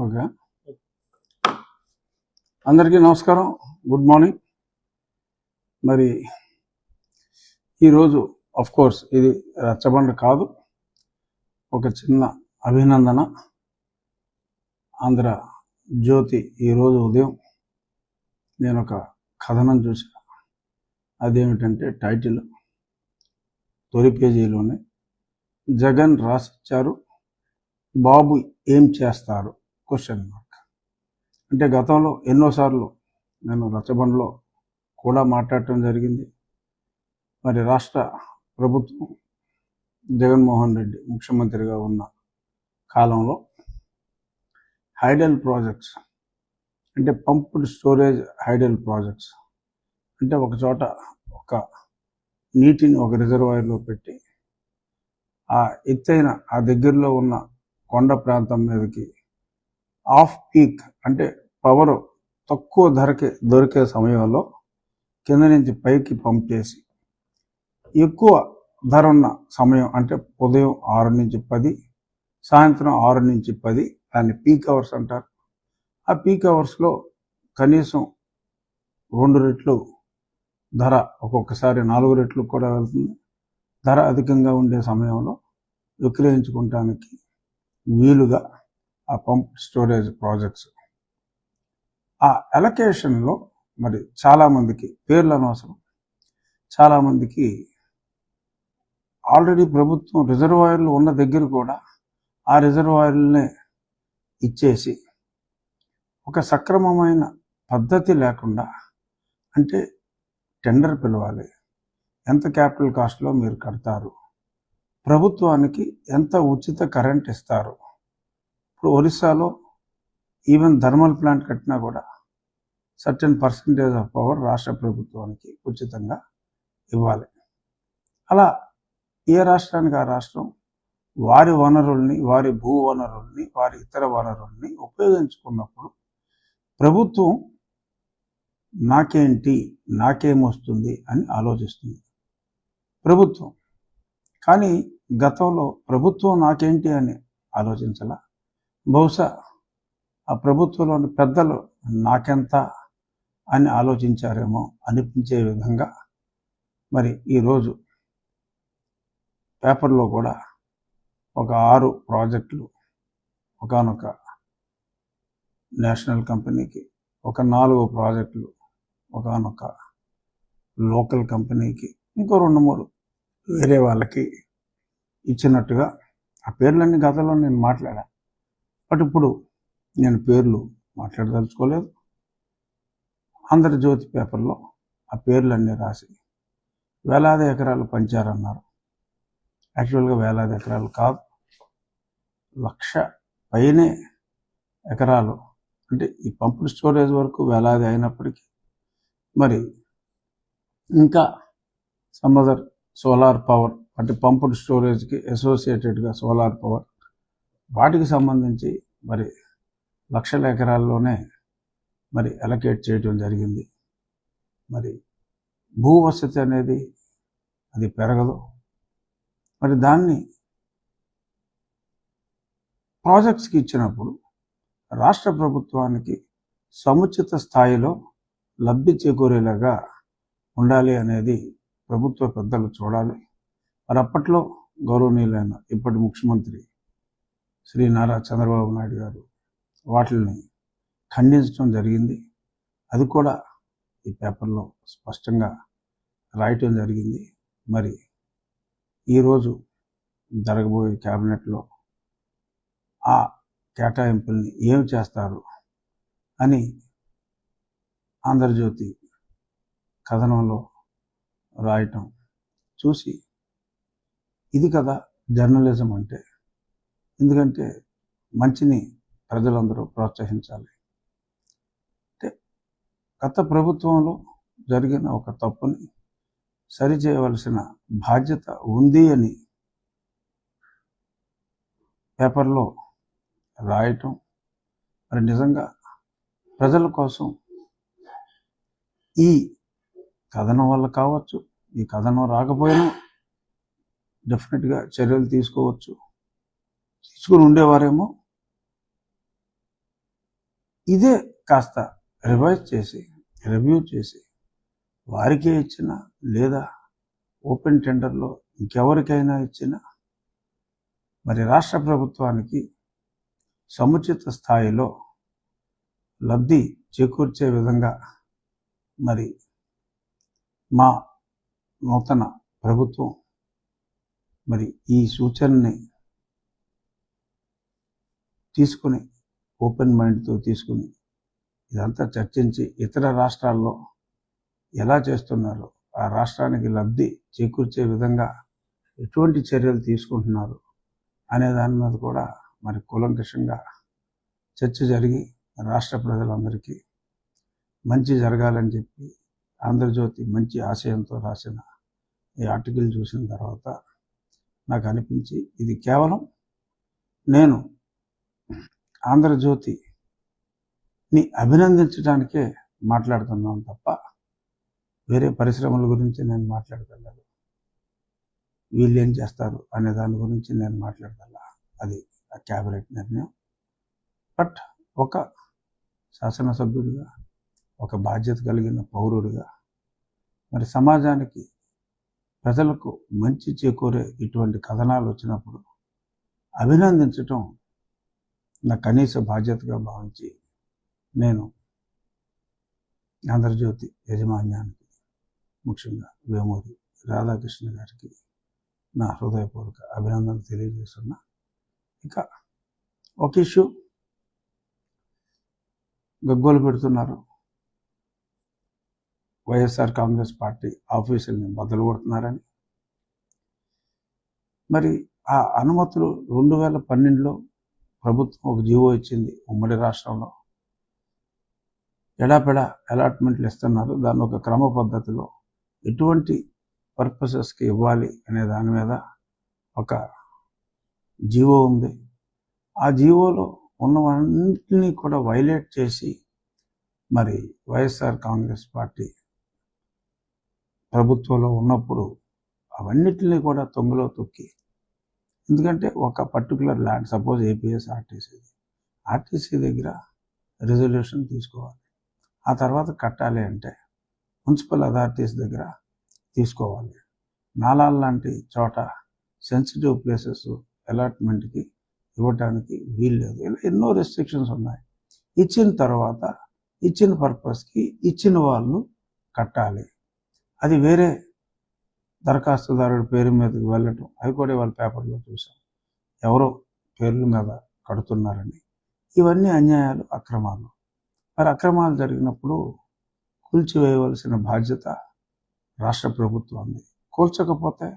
Okay, అందరికీ నమస్కారం, good morning. మరి ఈరోజు కోర్స్ ఇది రచ్చబండ కాదు, ఒక చిన్న అభినందన. ఆంధ్ర జ్యోతి ఈరోజు ఉదయం నేను ఒక కథనం చూసా. అదేమిటంటే టైటిల్ తొలి పేజీలోనే జగన్ రాసిచ్చారు, బాబు ఏం చేస్తారు క్వశ్చన్ మార్క్. అంటే గతంలో ఎన్నోసార్లు నేను రచ్చబండలో కూడా మాట్లాడటం జరిగింది. మరి రాష్ట్ర ప్రభుత్వం జగన్మోహన్ రెడ్డి ముఖ్యమంత్రిగా ఉన్న కాలంలో హైడల్ ప్రాజెక్ట్స్ అంటే పంప్డ్ స్టోరేజ్ హైడల్ ప్రాజెక్ట్స్ అంటే ఒక చోట ఒక నీటిని ఒక రిజర్వాయర్లో పెట్టి ఆ ఎత్తైన ఆ దగ్గరలో ఉన్న కొండ ప్రాంతం మీదకి ఆఫ్ పీక్ అంటే పవర్ తక్కువ ధరకే దొరికే సమయంలో కింద నుంచి పైకి పంప్ చేసి ఎక్కువ ధర ఉన్న సమయం అంటే ఉదయం 6 నుంచి 10, సాయంత్రం 6 నుంచి 10 దాన్ని పీక్ అవర్స్ అంటారు. ఆ పీక్ అవర్స్లో కనీసం 2 రెట్లు ధర, ఒక్కొక్కసారి 4 రెట్లు కూడా వెళ్తుంది. ధర అధికంగా ఉండే సమయంలో విక్రయించుకోవటానికి వీలుగా ఆ పంప్ స్టోరేజ్ ప్రాజెక్ట్స్ ఆ అలొకేషన్లో మరి చాలామందికి పేర్లు అనవసరం, చాలామందికి ఆల్రెడీ ప్రభుత్వం రిజర్వాయర్లు ఉన్న దగ్గర కూడా ఆ రిజర్వాయర్లనే ఇచ్చేసి ఒక సక్రమమైన పద్ధతి లేకుండా, అంటే టెండర్ పిలవాలి, ఎంత క్యాపిటల్ కాస్ట్లో మీరు కడతారు, ప్రభుత్వానికి ఎంత ఉచిత కరెంట్ ఇస్తారు. ఇప్పుడు ఒరిస్సాలో ఈవెన్ థర్మల్ ప్లాంట్ కట్టినా కూడా సర్టెన్ పర్సంటేజ్ ఆఫ్ పవర్ రాష్ట్ర ప్రభుత్వానికి ఉచితంగా ఇవ్వాలి. అలా ఏ రాష్ట్రానికి ఆ రాష్ట్రం వారి వనరుల్ని, వారి భూ వనరుల్ని, వారి ఇతర వనరుల్ని ఉపయోగించుకున్నప్పుడు ప్రభుత్వం నాకేంటి, నాకేమొస్తుంది అని ఆలోచిస్తుంది ప్రభుత్వం. కానీ గతంలో ప్రభుత్వం నాకేంటి అని ఆలోచించాల. బహుశా ఆ ప్రభుత్వంలోని పెద్దలు నాకెంత అని ఆలోచించారేమో అనిపించే విధంగా మరి ఈరోజు పేపర్లో కూడా ఒక 6 ప్రాజెక్టులు ఒకానొక నేషనల్ కంపెనీకి, ఒక 4 ప్రాజెక్టులు ఒకానొక లోకల్ కంపెనీకి, ఇంకో 2-3 వేరే వాళ్ళకి ఇచ్చినట్టుగా ఆ పేర్లన్నీ గతంలో నేను మాట్లాడా. బట్ ఇప్పుడు నేను పేర్లు మాట్లాడదలుచుకోలేదు. ఆంధ్రజ్యోతి పేపర్లో ఆ పేర్లన్నీ రాసి వేలాది ఎకరాలు పంచారన్నారు. యాక్చువల్గా వేలాది ఎకరాలు కాదు, 1,00,000 పైనే ఎకరాలు. అంటే ఈ పంప్డ్ స్టోరేజ్ వరకు వేలాది అయినప్పటికీ మరి ఇంకా సమ్ అదర్ సోలార్ పవర్ అంటే పంప్డ్ స్టోరేజ్కి అసోసియేటెడ్గా సోలార్ పవర్, వాటికి సంబంధించి మరి లక్షల ఎకరాల్లోనే మరి అలొకేట్ చేయడం జరిగింది. మరి భూ వసతి అనేది అది పెరగదు. మరి దాన్ని ప్రాజెక్ట్స్కి ఇచ్చినప్పుడు రాష్ట్ర ప్రభుత్వానికి సముచిత స్థాయిలో లబ్ధి చేకూరేలాగా ఉండాలి అనేది ప్రభుత్వ పెద్దలు చూడాలి. మరి అప్పట్లో గౌరవనీయులైన ఇప్పటి ముఖ్యమంత్రి శ్రీ నారా చంద్రబాబు నాయుడు గారు వాటిని ఖండించడం జరిగింది. అది కూడా ఈ పేపర్లో స్పష్టంగా రాయటం జరిగింది. మరి ఈరోజు జరగబోయే క్యాబినెట్లో ఆ కేటాయింపుల్ని ఏం చేస్తారు అని ఆంధ్రజ్యోతి కథనంలో రాయటం చూసి ఇది కదా జర్నలిజం అంటే. ఎందుకంటే మంచిని ప్రజలందరూ ప్రోత్సహించాలి. అంటే గత ప్రభుత్వంలో జరిగిన ఒక తప్పుని సరిచేయవలసిన బాధ్యత ఉంది అని పేపర్లో రాయటం మరి నిజంగా ప్రజల కోసం ఈ కథనం వల్ల కావచ్చు, ఈ కథనం రాకపోయినా డెఫినెట్గా చర్యలు తీసుకుని ఉండేవారేమో. ఇదే కాస్త రివైజ్ చేసి రివ్యూ చేసి వారికే ఇచ్చినా లేదా ఓపెన్ టెండర్లో ఇంకెవరికైనా ఇచ్చినా మరి రాష్ట్ర ప్రభుత్వానికి సముచిత స్థాయిలో లబ్ధి చేకూర్చే విధంగా మరి మా నూతన ప్రభుత్వం మరి ఈ సూచనని తీసుకుని ఓపెన్ మైండ్తో తీసుకుని ఇదంతా చర్చించి ఇతర రాష్ట్రాల్లో ఎలా చేస్తున్నారో ఆ రాష్ట్రానికి లబ్ధి చేకూర్చే విధంగా ఎటువంటి చర్యలు తీసుకుంటున్నారు అనే దాని మీద కూడా మరి కూలంకషంగా చర్చ జరిగి రాష్ట్ర ప్రజలందరికీ మంచి జరగాలని చెప్పి ఆంధ్రజ్యోతి మంచి ఆశయంతో రాసిన ఈ ఆర్టికల్ చూసిన తర్వాత నాకు అనిపించి ఇది కేవలం నేను ఆంధ్రజ్యోతిని అభినందించడానికే మాట్లాడుతున్నాను తప్ప వేరే పరిశ్రమల గురించి నేను మాట్లాడగలను, వీళ్ళు ఏం చేస్తారు అనే దాని గురించి నేను మాట్లాడగల. అది ఆ క్యాబినెట్ నిర్ణయం. బట్ ఒక శాసనసభ్యుడిగా, ఒక బాధ్యత కలిగిన పౌరుడిగా మరి సమాజానికి ప్రజలకు మంచి చేకూరే ఇటువంటి కథనాలు వచ్చినప్పుడు అభినందించటం నా కనీస బాధ్యతగా భావించి నేను ఆంధ్రజ్యోతి యాజమాన్యానికి, ముఖ్యంగా వేమూరి రాధాకృష్ణ గారికి నా హృదయపూర్వక అభినందనలు తెలియజేస్తున్నా. ఇక ఒక ఇష్యూ గగ్గోలు పెడుతున్నారు. వైఎస్ఆర్ కాంగ్రెస్ పార్టీ ఆఫీసుల్ని బద్దలు కొడుతున్నారని. మరి ఆ అనుమతులు 2012లో ప్రభుత్వం ఒక జీవో ఇచ్చింది. ఉమ్మడి రాష్ట్రంలో ఎడాపెడా అలాట్మెంట్లు ఇస్తున్నారు. దాన్ని ఒక క్రమ పద్ధతిలో ఎటువంటి పర్పసెస్కి ఇవ్వాలి అనే దాని మీద ఒక జీవో ఉంది. ఆ జీవోలో ఉన్నవన్నింటినీ కూడా వైలేట్ చేసి మరి వైఎస్ఆర్ కాంగ్రెస్ పార్టీ ప్రభుత్వంలో ఉన్నప్పుడు అవన్నిటిని కూడా తొంగలో తొక్కి, ఎందుకంటే ఒక particular land, suppose APS RTC దగ్గర రిజల్యూషన్ తీసుకోవాలి, ఆ తర్వాత కట్టాలి అంటే మున్సిపల్ అథారిటీస్ దగ్గర తీసుకోవాలి. నాలాల్ లాంటి చోట సెన్సిటివ్ ప్లేసెస్ అలాట్మెంట్కి ఇవ్వటానికి వీల్లేదు. ఇలా ఎన్నో రెస్ట్రిక్షన్స్ ఉన్నాయి. ఇచ్చిన తర్వాత ఇచ్చిన పర్పస్కి ఇచ్చిన వాళ్ళు కట్టాలి. అది వేరే దరఖాస్తుదారుడి పేరు మీదకి వెళ్ళటం, అది కూడా వాళ్ళ పేపర్లో చూసాం, ఎవరో పేర్ల మీద కడుతున్నారని. ఇవన్నీ అన్యాయాలు, అక్రమాలు. మరి అక్రమాలు జరిగినప్పుడు కూల్చివేయవలసిన బాధ్యత రాష్ట్ర ప్రభుత్వాన్ని. కూల్చకపోతే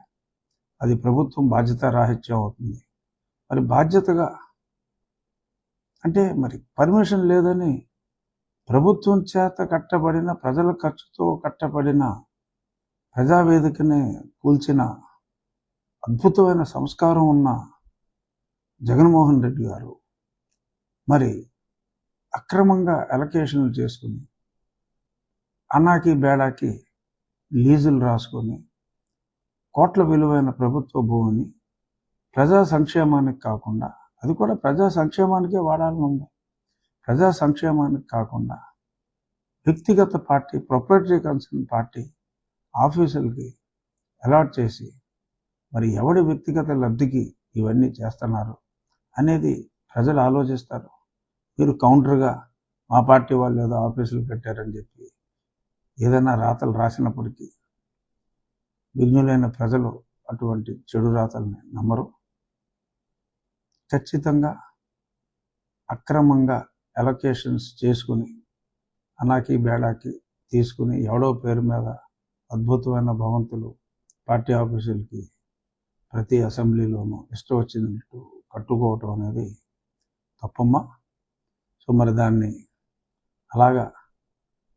అది ప్రభుత్వం బాధ్యత రాహిత్యం అవుతుంది. మరి బాధ్యతగా అంటే మరి పర్మిషన్ లేదని ప్రభుత్వం చేత కట్టబడిన, ప్రజల ఖర్చుతో కట్టబడిన ప్రజావేదికని కూల్చిన అద్భుతమైన సంస్కారం ఉన్న జగన్మోహన్ రెడ్డి గారు మరి అక్రమంగా అలొకేషన్లు చేసుకుని, అన్నాకి బేడాకి లీజులు రాసుకొని కోట్ల విలువైన ప్రభుత్వ భూమిని ప్రజా సంక్షేమానికి కాకుండా, అది కూడా ప్రజా సంక్షేమానికే వాడాలని ఉంది, ప్రజా సంక్షేమానికి కాకుండా వ్యక్తిగత పార్టీ, ప్రొప్రైటరీ కన్సర్న్ పార్టీ ఆఫీసులకి అలాట్ చేసి మరి ఎవడి వ్యక్తిగత లబ్ధికి ఇవన్నీ చేస్తున్నారు అనేది ప్రజలు ఆలోచిస్తారు. మీరు కౌంటర్గా మా పార్టీ వాళ్ళు ఏదో ఆఫీసులు కట్టారని చెప్పి ఏదైనా రాతలు రాసినప్పటికీ విజ్ఞులైన ప్రజలు అటువంటి చెడు రాతల్ని నమ్మరు. ఖచ్చితంగా అక్రమంగా అలొకేషన్స్ చేసుకుని, అనాకి బేడాకి తీసుకుని ఎవడో పేరు మీద అద్భుతమైన భవంతులు పార్టీ ఆఫీసులకి ప్రతి అసెంబ్లీలోనూ ఇష్టం వచ్చినట్టు కట్టుకోవటం అనేది తప్పమ్మా. సో మరి దాన్ని అలాగా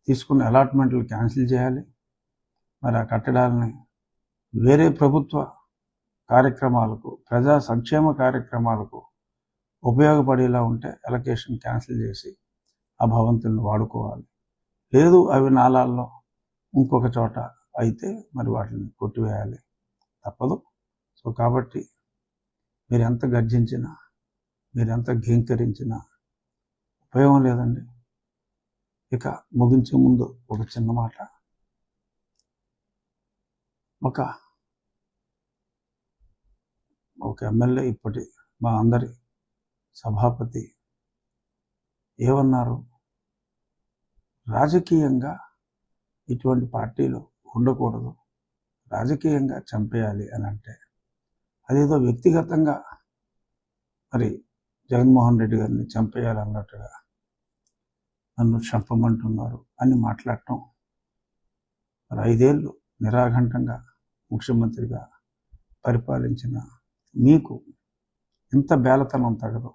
తీసుకున్న అలాట్మెంట్లు క్యాన్సిల్ చేయాలి. మరి ఆ కట్టడాలని వేరే ప్రభుత్వ కార్యక్రమాలకు, ప్రజా సంక్షేమ కార్యక్రమాలకు ఉపయోగపడేలా ఉంటే అలొకేషన్ క్యాన్సిల్ చేసి ఆ భవంతులను వాడుకోవాలి. లేదు అవి నాలాల్లో ఇంకొక చోట అయితే మరి వాటిని కొట్టివేయాలి, తప్పదు. సో కాబట్టి మీరు ఎంత గర్జించినా, మీరు ఎంత ఘీంకరించినా ఉపయోగం లేదండి. ఇక ముగించే ముందు ఒక చిన్న మాట. ఒక ఎమ్మెల్యే, ఇప్పటి మా అందరి సభాపతి ఏమన్నారు, రాజకీయంగా ఇటువంటి పార్టీలు ఉండకూడదు, రాజకీయంగా చంపేయాలి అని అంటే అదేదో వ్యక్తిగతంగా మరి జగన్మోహన్ రెడ్డి గారిని చంపేయాలన్నట్టుగా నన్ను చంపమంటున్నారు అని మాట్లాడటం, మరి 5 ఏళ్ళు నిరాఘంటంగా ముఖ్యమంత్రిగా పరిపాలించిన మీకు ఇంత బేలతనం తగదు.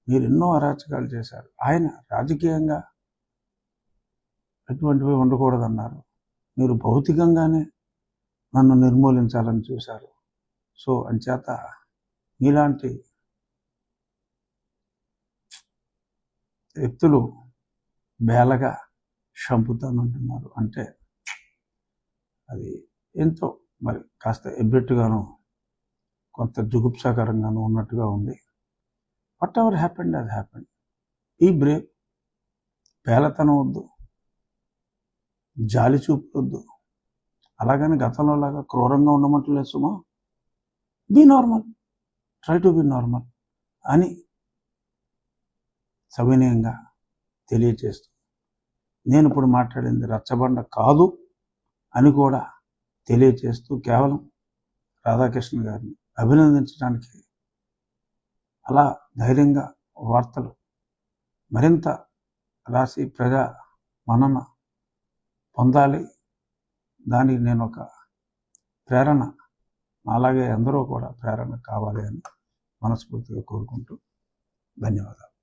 మీరు ఎన్నో అరాచకాలు చేశారు. ఆయన రాజకీయంగా ఎటువంటివి ఉండకూడదన్నారు, మీరు భౌతికంగానే నన్ను నిర్మూలించాలని చూశారు. సో అంచేత మీలాంటి వ్యక్తులు బేలగా చంపుతానంటున్నారు అంటే అది ఎంతో మరి కాస్త ఎబ్బెట్టుగాను కొంత జుగుప్సాకరంగాను ఉన్నట్టుగా ఉంది. వాట్ ఎవర్ హ్యాపెండ్ అది హ్యాపెండ్. ఈ బ్రేవ్, బేలతనం వద్దు, జాలి చూపొద్దు, అలాగని గతంలో లాగా క్రూరంగా ఉండమంటలేదు సుమా. Be normal, try to be normal అని సవినయంగా తెలియచేస్తూ, నేను ఇప్పుడు మాట్లాడింది రచ్చబండ కాదు అని కూడా తెలియచేస్తూ, కేవలం రాధాకృష్ణ గారిని అభినందించడానికి, అలా ధైర్యంగా వార్తలు మరింత రాసి ప్రజా మన్నన పొందాలి, దానికి నేను ఒక ప్రేరణ, అలాగే అందరూ కూడా ప్రేరణ కావాలి అని మనస్ఫూర్తిగా కోరుకుంటూ ధన్యవాదాలు.